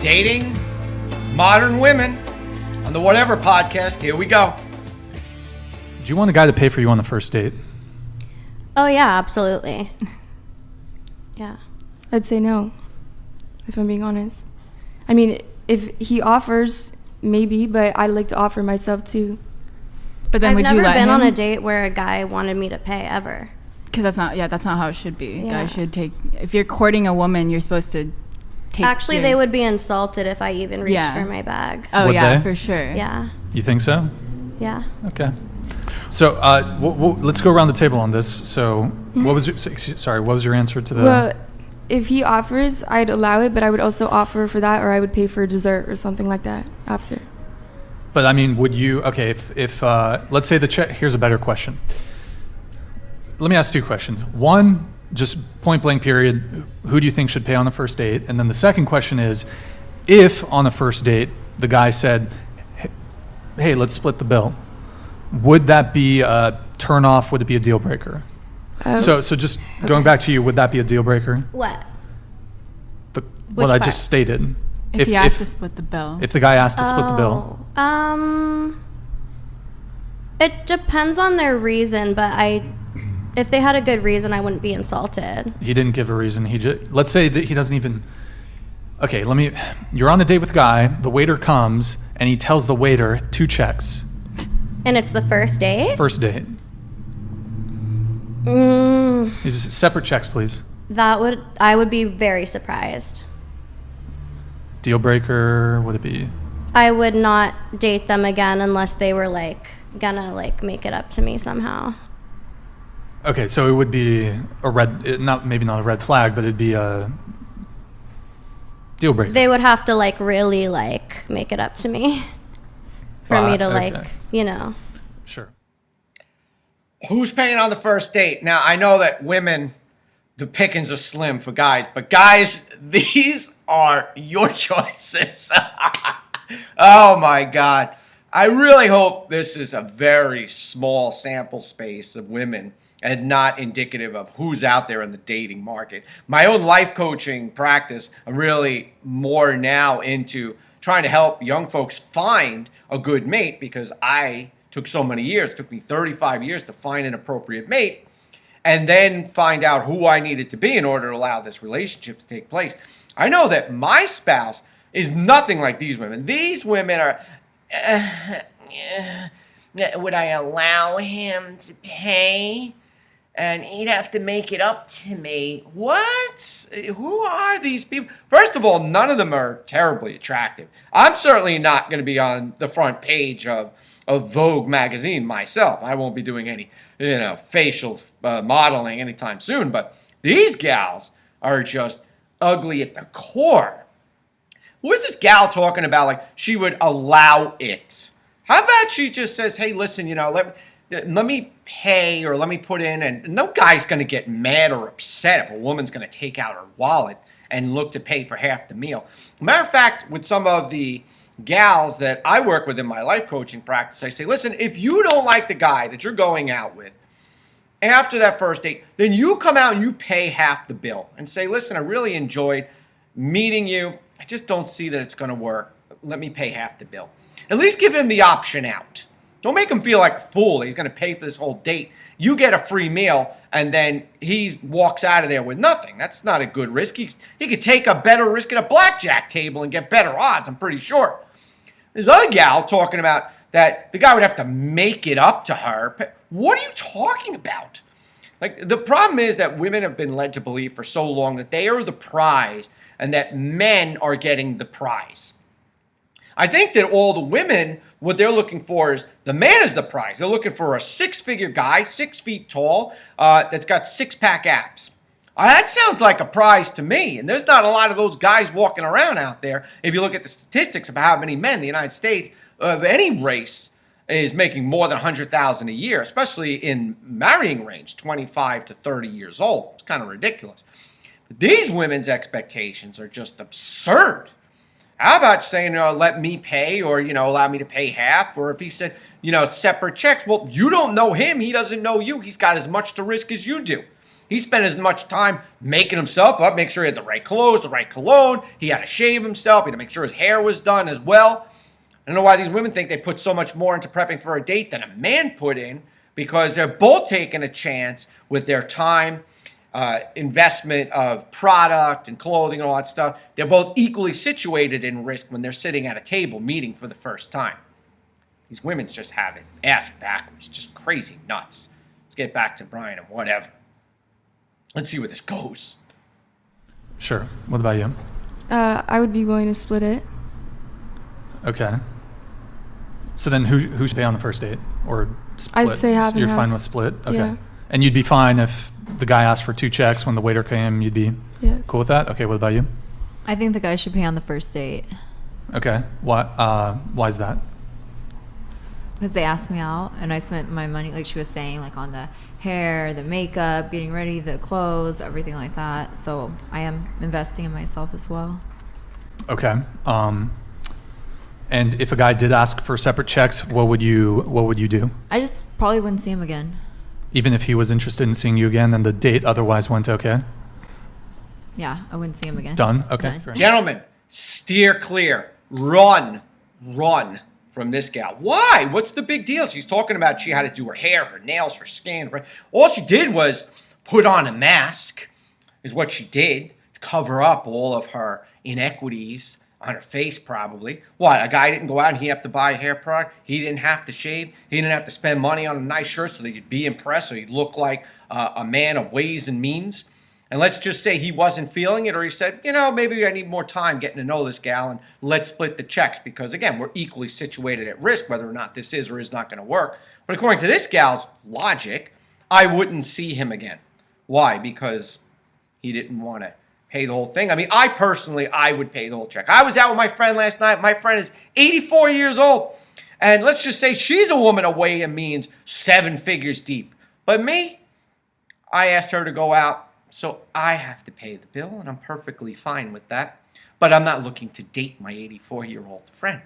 Dating modern women on the Whatever podcast. Here we go. Do you want a guy to pay for you on the first date? Oh, yeah, absolutely. Yeah. I'd say no, if I'm being honest. I mean, if he offers, maybe, but I'd like to offer myself too. But then I've would never you let been him? on a date where a guy wanted me to pay ever. Because that's not how it should be. Yeah. Guys should take. If you're courting a woman, you're supposed to take. Actually, they would be insulted if I even reached Yeah. for my bag. Oh Would yeah, they? for sure. Yeah. You think so? Yeah. Okay. So let's go around the table on this. So what was your answer to the? Well, if he offers, I'd allow it, but I would also offer for that, or I would pay for dessert or something like that after. But I mean, would you? Okay, if let's say the check. Here's a better question. Let me ask two questions. One, just point blank period. Who do you think should pay on the first date? And then the second question is, if on the first date the guy said, "Hey, let's split the bill," would that be a turn off? Would it be a deal breaker? So just going back to you, would that be a deal breaker? What? What I part? just stated. If he asked to split the bill. If the guy asked to split the bill. It depends on their reason, but if they had a good reason, I wouldn't be insulted. He didn't give a reason. Let's say that he doesn't even. Okay, you're on a date with a guy. The waiter comes and he tells the waiter 2 checks. And it's the first date? First date. These are separate checks, please. I would be very surprised. Deal breaker, would it be? I would not date them again unless they were gonna make it up to me somehow. Okay, so it would be maybe not a red flag, but it'd be a deal breaker. They would have to really make it up to me for me to okay. Sure. Who's paying on the first date? Now, I know that women, the pickings are slim for guys, but guys, these are your choices. Oh my God. I really hope this is a very small sample space of women and not indicative of who's out there in the dating market. My own life coaching practice, I'm really more now into trying to help young folks find a good mate, because I took so many years. It took me 35 years to find an appropriate mate and then find out who I needed to be in order to allow this relationship to take place. I know that my spouse is nothing like these women. These women are, would I allow him to pay? And he'd have to make it up to me. What? Who are these people? First of all, none of them are terribly attractive. I'm certainly not going to be on the front page of Vogue magazine myself. I won't be doing any, facial modeling anytime soon. But these gals are just ugly at the core. What is this gal talking about? She would allow it. How about she just says, hey, listen, let me pay, or let me put in, and no guy's going to get mad or upset if a woman's going to take out her wallet and look to pay for half the meal. Matter of fact, with some of the gals that I work with in my life coaching practice, I say, listen, if you don't like the guy that you're going out with after that first date, then you come out and you pay half the bill and say, listen, I really enjoyed meeting you. I just don't see that it's going to work. Let me pay half the bill. At least give him the option out. Don't make him feel like a fool that he's going to pay for this whole date. You get a free meal, and then he walks out of there with nothing. That's not a good risk. He could take a better risk at a blackjack table and get better odds, I'm pretty sure. This other gal talking about that the guy would have to make it up to her. What are you talking about? The problem is that women have been led to believe for so long that they are the prize and that men are getting the prize. I think that all the women, what they're looking for is the man is the prize. They're looking for a 6-figure guy, 6 feet tall, that's got 6-pack abs. That sounds like a prize to me. And there's not a lot of those guys walking around out there. If you look at the statistics about how many men in the United States of any race is making more than $100,000 a year, especially in marrying range, 25 to 30 years old. It's kind of ridiculous. But these women's expectations are just absurd. How about saying, let me pay, or, allow me to pay half? Or if he said, separate checks, well, you don't know him. He doesn't know you. He's got as much to risk as you do. He spent as much time making himself up, make sure he had the right clothes, the right cologne. He had to shave himself. He had to make sure his hair was done as well. I don't know why these women think they put so much more into prepping for a date than a man put in, because they're both taking a chance with their time, investment of product and clothing and all that stuff. They're both equally situated in risk when they're sitting at a table meeting for the first time. These women's just have it ass backwards, just crazy nuts. Let's get back to Brian and whatever. Let's see where this goes. Sure. What about you? I would be willing to split it. Okay. So then who should pay on the first date? Or split? I'd say half and You're half. fine with split? Okay. Yeah. And you'd be fine if the guy asked for 2 checks when the waiter came, you'd be Yes. cool with that? Okay, what about you? I think the guy should pay on the first date Okay. Why is that? because they asked me out and I spent my money, like she was saying, like on the hair, the makeup, getting ready, the clothes, everything like that. So I am investing in myself as well. Okay. And if a guy did ask for separate checks, what would you do? I just probably wouldn't see him again. Even if he was interested in seeing you again and the date otherwise went okay? Yeah, I wouldn't see him again. Done? Okay. Done. Fair enough. Gentlemen, steer clear. Run from this gal. Why? What's the big deal? She's talking about she had to do her hair, her nails, her skin. Right? All she did was put on a mask, is what she did. Cover up all of her inequities on her face, probably. What? A guy didn't go out and he had to buy a hair product? He didn't have to shave? He didn't have to spend money on a nice shirt so that you'd be impressed, so he'd look like a man of ways and means? And let's just say he wasn't feeling it, or he said, maybe I need more time getting to know this gal, and let's split the checks, because again, we're equally situated at risk whether or not this is or is not going to work. But according to this gal's logic, I wouldn't see him again. Why? Because he didn't want to pay the whole thing. I mean, I would pay the whole check. I was out with my friend last night. My friend is 84 years old. And let's just say she's a woman of weight and means 7 figures deep. But me, I asked her to go out, so I have to pay the bill, and I'm perfectly fine with that. But I'm not looking to date my 84-year-old friend.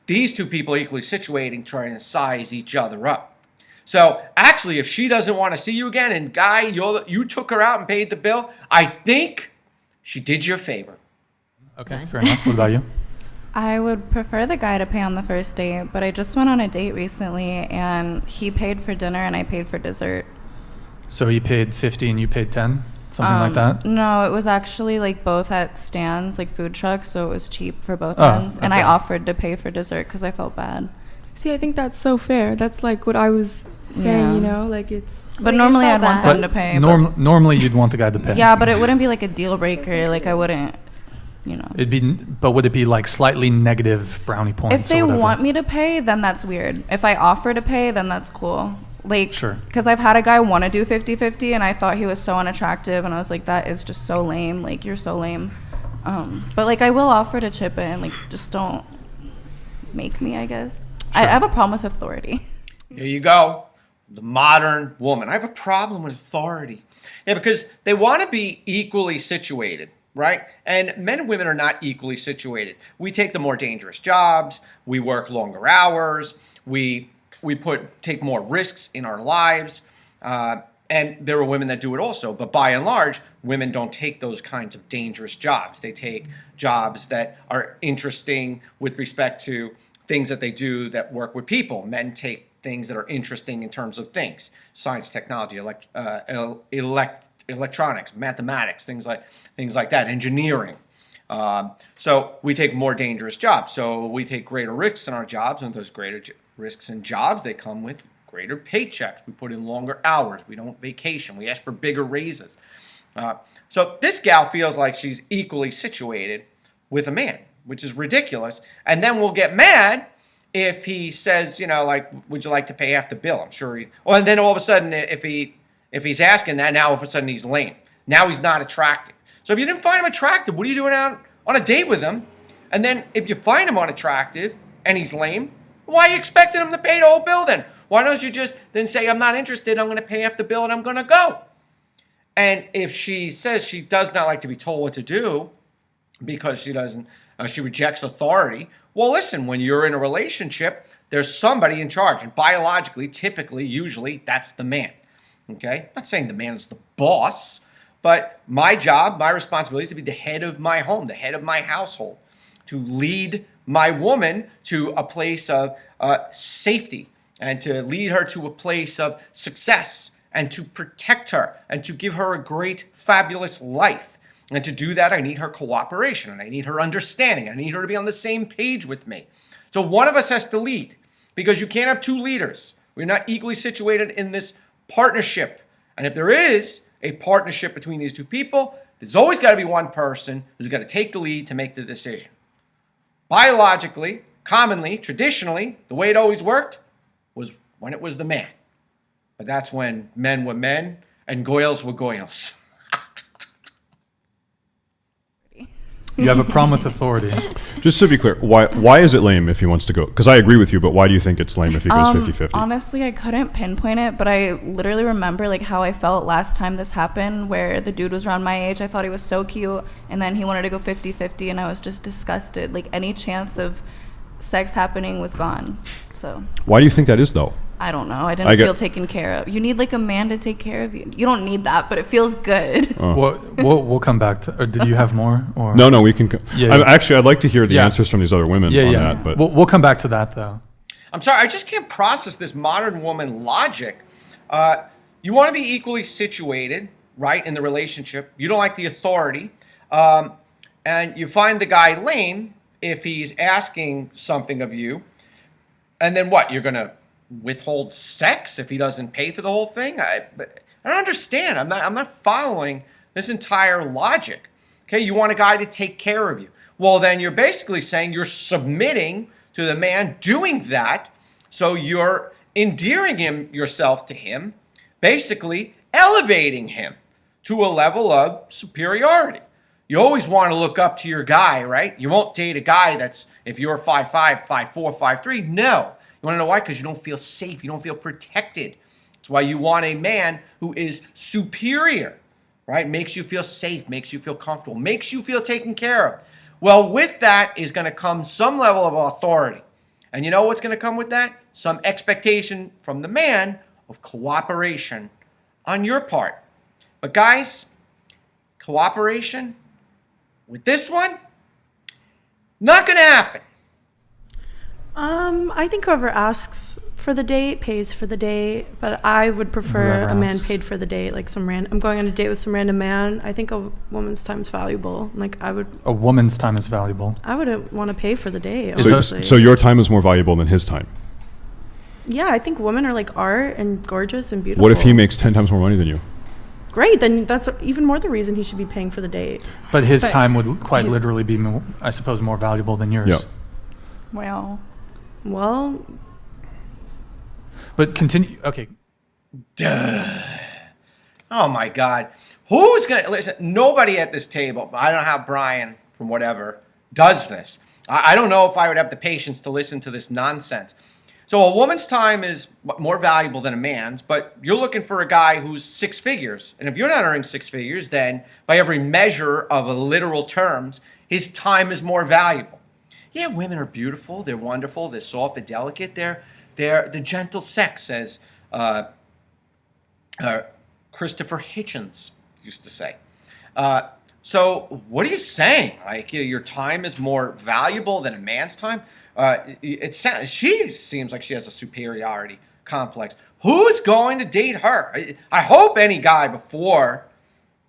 These two people are equally situated, trying to size each other up. So actually, if she doesn't want to see you again, and guy, you took her out and paid the bill, I think she did you a favor. Okay, fair enough. What about you? I would prefer the guy to pay on the first date, but I just went on a date recently and he paid for dinner and I paid for dessert. So he paid 50 and you paid 10? Something like that? No, it was actually like both at stands, like food trucks, so it was cheap for both Oh, ends. And I okay. offered to pay for dessert because I felt bad. See, I think that's so fair. That's like what I was saying, Yeah. like it's. But you normally felt I'd want bad. them to pay. Normally you'd want the guy to pay. Yeah, but it wouldn't be like a deal breaker. Like I wouldn't, But would it be like slightly negative brownie points? If they or whatever? want me to pay, then that's weird. If I offer to pay, then that's cool. Like, Sure. because I've had a guy want to do 50-50 and I thought he was so unattractive and I was like, that is just so lame. Like, you're so lame. But like, I will offer to chip in. Like, just don't make me, I guess. I Sure. have a problem with authority. Here you go. The modern woman. I have a problem with authority. Yeah, because they want to be equally situated, right? And men and women are not equally situated. We take the more dangerous jobs. We work longer hours. We take more risks in our lives. And there are women that do it also. But by and large, women don't take those kinds of dangerous jobs. They take jobs that are interesting with respect to things that they do that work with people. Men take things that are interesting in terms of things, science, technology, electronics, mathematics, things like that, engineering. So we take more dangerous jobs. So we take greater risks in our jobs, and those greater risks in jobs, they come with greater paychecks. We put in longer hours. We don't vacation. We ask for bigger raises. So this gal feels like she's equally situated with a man, which is ridiculous. And then we'll get mad if he says, would you like to pay half the bill? I'm sure and then all of a sudden, if he's asking that, now all of a sudden he's lame. Now he's not attractive. So if you didn't find him attractive, what are you doing out on a date with him? And then if you find him unattractive and he's lame, why are you expecting him to pay the whole bill then? Why don't you just then say, I'm not interested, I'm going to pay half the bill and I'm going to go? And if she says she does not like to be told what to do because she rejects authority, well, listen, when you're in a relationship, there's somebody in charge. And biologically, typically, usually, that's the man. Okay? I'm not saying the man is the boss, but my job, my responsibility is to be the head of my home, the head of my household, to lead my woman to a place of safety and to lead her to a place of success and to protect her and to give her a great, fabulous life. And to do that, I need her cooperation and I need her understanding. I need her to be on the same page with me. So one of us has to lead because you can't have two leaders. We're not equally situated in this partnership. And if there is a partnership between these two people, there's always got to be one person who's got to take the lead to make the decision. Biologically, commonly, traditionally, the way it always worked was when it was the man. But that's when men were men and goyles were goyles. You have a problem with authority. Just to be clear, why is it lame if he wants to go? Because I agree with you, but why do you think it's lame if he goes 50-50? Honestly, I couldn't pinpoint it, but I literally remember like how I felt last time this happened, where the dude was around my age. I thought he was so cute, and then he wanted to go 50-50, and I was just disgusted. Like any chance of sex happening was gone. So Why do you think that is, though? I don't know. I didn't feel taken care of. You need like a man to take care of you. You don't need that, but it feels good. Oh. We'll come back to. Or did you have more? Or No, we can. Yeah. Actually, I'd like to hear the answers from these other women on that. But We'll come back to that though. I'm sorry, I just can't process this modern woman logic. You want to be equally situated, right, in the relationship. You don't like the authority. And you find the guy lame if he's asking something of you. And then what? You're going to withhold sex if he doesn't pay for the whole thing? I don't understand. I'm not following this entire logic. Okay, you want a guy to take care of you. Well, then you're basically saying you're submitting to the man doing that, so you're endearing yourself to him, basically elevating him to a level of superiority. You always want to look up to your guy, right? You won't date a guy that's, if you're 5'5", 5'4", 5'3", no. You want to know why? Because you don't feel safe. You don't feel protected. That's why you want a man who is superior, right? Makes you feel safe, makes you feel comfortable, makes you feel taken care of. Well, with that is going to come some level of authority. And you know what's going to come with that? Some expectation from the man of cooperation on your part. But guys, cooperation with this one, not going to happen. I think whoever asks for the date pays for the date, but I would prefer Whoever a man asks. paid for the date. Like I'm going on a date with some random man. I think a woman's time is valuable. Like A woman's time is valuable. I wouldn't want to pay for the date. Is Honestly. So your time is more valuable than his time. Yeah, I think women are like art and gorgeous and beautiful. What if he makes 10 times more money than you? Great, then that's even more the reason he should be paying for the date. But his But time would quite he's- literally be, I suppose, more valuable than yours. Yeah. Well, Well, But continue. Okay. Oh my God. Who's going to listen? Nobody at this table, I don't know how Brian from whatever does this. I don't know if I would have the patience to listen to this nonsense. So a woman's time is more valuable than a man's, but you're looking for a guy who's six figures. And if you're not earning six figures, then by every measure of a literal terms, his time is more valuable. Yeah, women are beautiful. They're wonderful. They're soft. They're delicate. They're the gentle sex, as Christopher Hitchens used to say. So what are you saying? Like your time is more valuable than a man's time? She seems like she has a superiority complex. Who's going to date her? I hope any guy before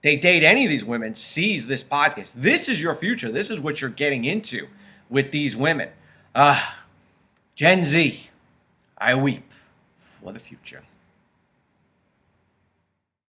they date any of these women sees this podcast. This is your future. This is what you're getting into with these women. Gen Z, I weep for the future.